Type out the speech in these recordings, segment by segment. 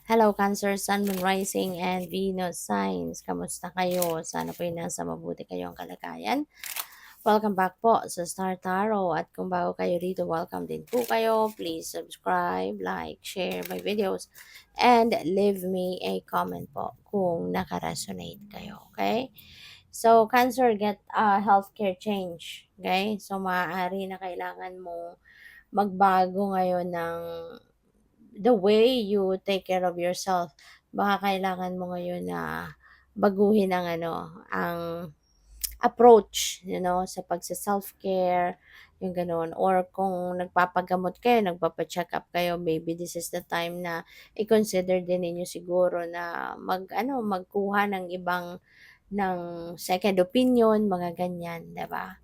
Hello Cancer, Sun, Moon, Rising, and Venus signs. Kamusta kayo? Sana po nasa mabuti kayong kalagayan. Welcome back po sa Star Tarot. At kung bago kayo rito, welcome din po kayo. Please subscribe, like, share my videos, and leave me a comment po kung nakaresonate kayo. Okay? So, Cancer, get a healthcare change. Okay? So, maaari na kailangan mo magbago ngayon ng the way you take care of yourself. Baka kailangan mo ngayon na baguhin ang ang approach, sa pagsa-self-care, yung gano'n. Or kung nagpapagamot kayo, nagpapa-check-up kayo, maybe this is the time na i-consider din ninyo siguro na magkuha ng ibang ng second opinion, mga ganyan, 'di ba?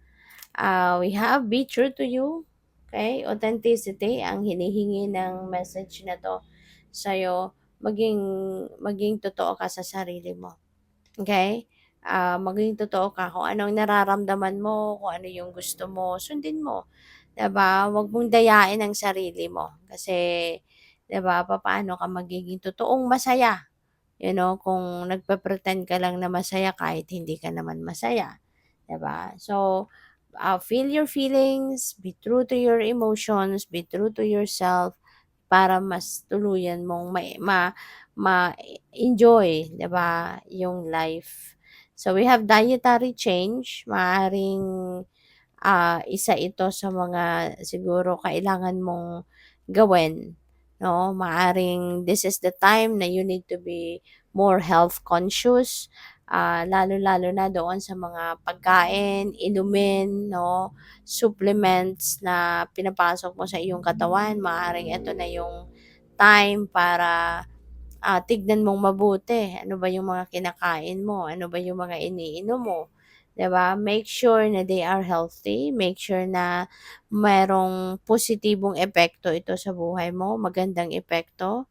We have be true to you. Okay? Authenticity ang hinihingi ng message na to sa'yo. Maging totoo ka sa sarili mo. Okay? Maging totoo ka kung anong nararamdaman mo, kung ano yung gusto mo, sundin mo. 'Di ba? Huwag mong dayain ang sarili mo. Kasi, 'di ba, papaano ka magiging totoong masaya? Kung nagpe-pretend ka lang na masaya kahit hindi ka naman masaya. 'Di ba? So, feel your feelings, be true to your emotions, be true to yourself para mas tuluyan mong ma-enjoy, 'di ba, yung life. So, we have dietary change, maaaring isa ito sa mga siguro kailangan mong gawin, 'no? Maaring this is the time na you need to be more health conscious, lalo-lalo na doon sa mga pagkain, inumin, 'no, supplements na pinapasok mo sa iyong katawan. Maaaring ito na yung time para tignan mong mabuti, ano ba yung mga kinakain mo, ano ba yung mga iniinom mo, 'di ba? Make sure na they are healthy, make sure na merong positibong epekto ito sa buhay mo, magandang epekto,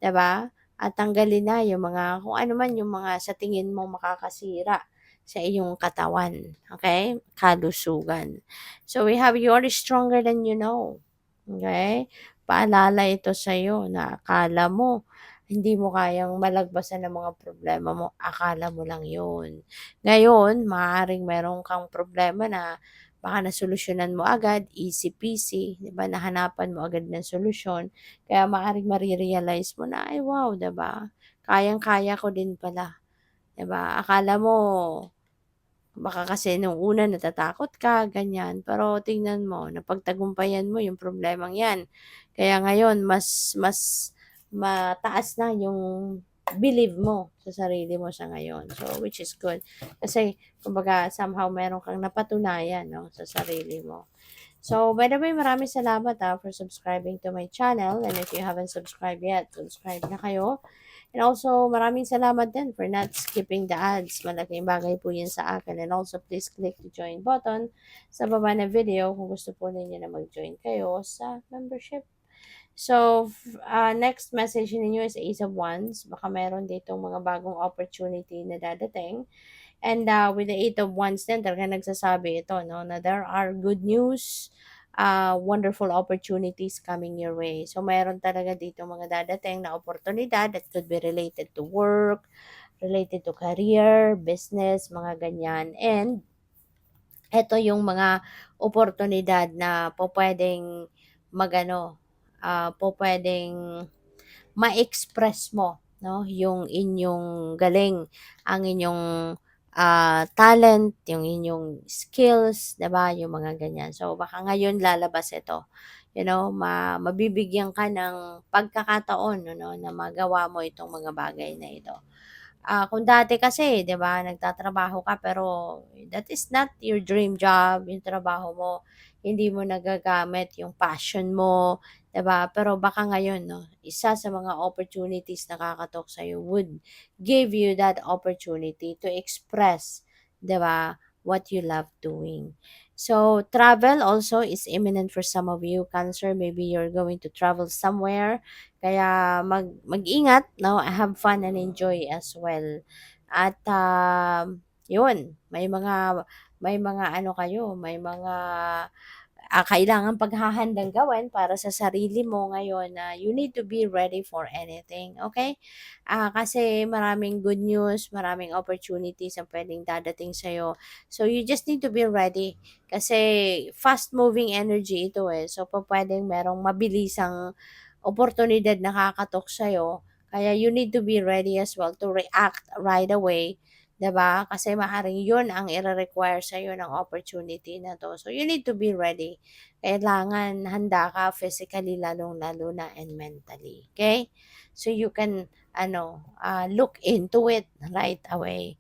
'di ba? At tanggalin na yung mga kung ano man yung mga sa tingin mo makakasira sa iyong katawan, okay? Kalusugan. So we have you are stronger than you know. Okay? Paalala ito sa iyo na akala mo hindi mo kayang malagpasan ng mga problema mo, akala mo lang 'yun. Ngayon, maaaring meron kang problema na baka nasolusyonan mo agad, easy peasy, 'di ba, nahanapan mo agad ng solusyon. Kaya maaaring mare-realize mo na, "Ay wow," 'di ba, kayang-kaya ko din pala, 'di ba? Akala mo baka kasi nung una natatakot ka, ganyan. Pero tingnan mo, napagtagumpayan mo yung problemang 'yan. Kaya ngayon mas mas mataas na yung believe mo sa sarili mo sa ngayon. So, which is good. Kasi kumbaga somehow meron kang napatunayan, 'no, sa sarili mo. So, by the way, maraming salamat for subscribing to my channel. And if you haven't subscribed yet, subscribe na kayo. And also, maraming salamat din for not skipping the ads. Malaking bagay po yun sa akin. And also, please click the join button sa baba ng video kung gusto po ninyo na mag-join kayo sa membership. So, next message ninyo is Ace of Wands. Baka meron ditong mga bagong opportunity na dadating. And with the Eight of Wands din, talaga nagsasabi ito, no, na there are good news, wonderful opportunities coming your way. So, mayroon talaga dito mga dadating na oportunidad that could be related to work, related to career, business, mga ganyan. And ito yung mga oportunidad na po pwedeng magano, po pwedeng ma-express mo, 'no, yung inyong galing, ang inyong, talent, yung inyong skills, 'di ba, yung mga ganyan. So, baka ngayon lalabas ito, mabibigyan ka ng pagkakataon, ano, na magawa mo itong mga bagay na ito. Kung dati kasi 'di ba, nagtatrabaho ka pero that is not your dream job, yung trabaho mo, hindi mo nagagamit yung passion mo, 'di ba? Pero baka ngayon 'no, isa sa mga opportunities na kakatok sa'yo would give you that opportunity to express, 'di ba, what you love doing. So, travel also is imminent for some of you, Cancer. Maybe you're going to travel somewhere kaya mag-ingat 'no, have fun and enjoy as well. At, 'yun may mga ano kayo, may mga kailangan paghahandang gawin para sa sarili mo ngayon na you need to be ready for anything, okay? Kasi maraming good news, maraming opportunities ang puwedeng dadating sa'yo. So, you just need to be ready kasi fast-moving energy ito, eh. So, pupuwedeng merong mabilisang oportunidad na kakatok sa'yo, kaya you need to be ready as well to react right away, 'di ba? Kasi maaaring 'yun ang ire-require sa'yo ng opportunity na 'to. So, you need to be ready. Kailangan handa ka physically lalong-lalo na and mentally, okay? So, you can look into it right away.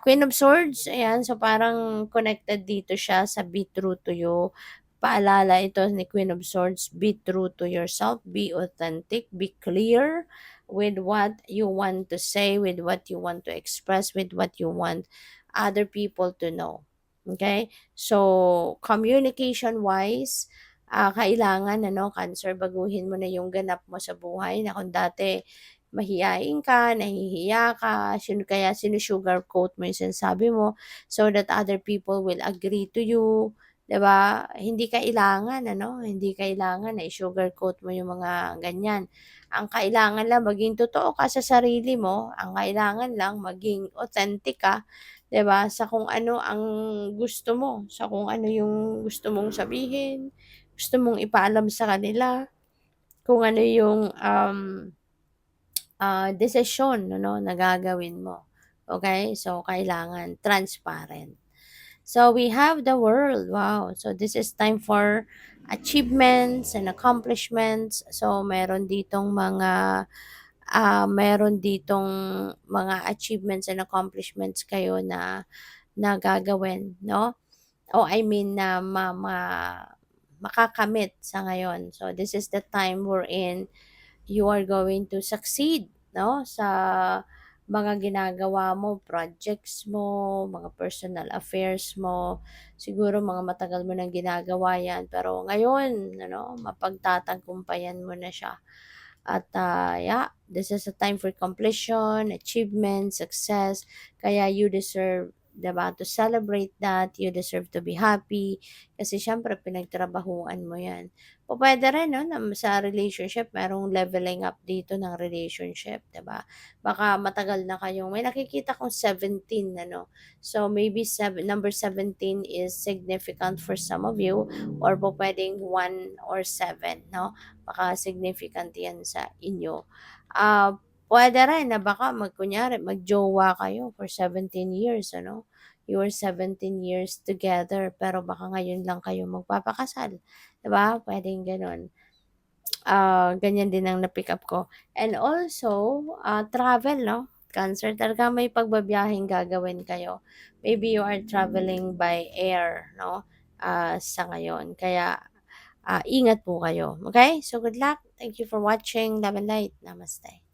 Queen of Swords, ayan, so parang connected dito siya sa be true to you. Paalala ito ni Queen of Swords, be true to yourself, be authentic, be clear with what you want to say, with what you want to express, with what you want other people to know. Okay? So, communication-wise, kailangan, Cancer, baguhin mo na yung ganap mo sa buhay na kung dati mahiyain ka, nahihiya ka, kaya sinusugarcoat mo yung sinasabi mo so that other people will agree to you, 'di ba? Hindi kailangan na i-sugarcoat mo yung mga ganyan. Ang kailangan lang maging totoo ka sa sarili mo, ang kailangan lang maging authentic ka, 'di ba, sa kung ano ang gusto mo, sa kung ano yung gusto mong sabihin, gusto mong ipaalam sa kanila, kung ano yung, desisyon na gagawin mo, okay? So, kailangan transparent. So we have the world. Wow. So this is time for achievements and accomplishments. So meron ditong mga achievements and accomplishments kayo na gagawin, no? O I mean na makakamit sa ngayon. So this is the time wherein you are going to succeed, no? Sa mga ginagawa mo, projects mo, mga personal affairs mo. Siguro mga matagal mo nang ginagawa yan, pero ngayon, mapagtatagumpayan mo na siya. At yeah, this is a time for completion, achievement, success. Kaya you deserve, 'di ba, to celebrate that. You deserve to be happy. Kasi syempre, pinagtrabahuan mo yan. Pupuwede rin 'no, na sa relationship merong leveling up dito ng relationship, 'di ba? Baka matagal na kayong may nakikita kong 17 ano. So maybe number 17 is significant for some of you or pupuwedeng 1 or 7, 'no? Baka significant 'yan sa inyo. Puwede rin na baka kunyari magjowa kayo for 17 years ano. You were 17 years together pero baka ngayon lang kayo magpapakasal. 'Di ba, puwedeng gano'n. Ganyan din ang na-pick up ko. And also, travel 'no, Cancer, talagang may pagbabiyaheng gagawin kayo. Maybe you are traveling by air 'no, sa ngayon. Kaya, ingat po kayo, okay? So, good luck. Thank you for watching. Love and light. Namaste.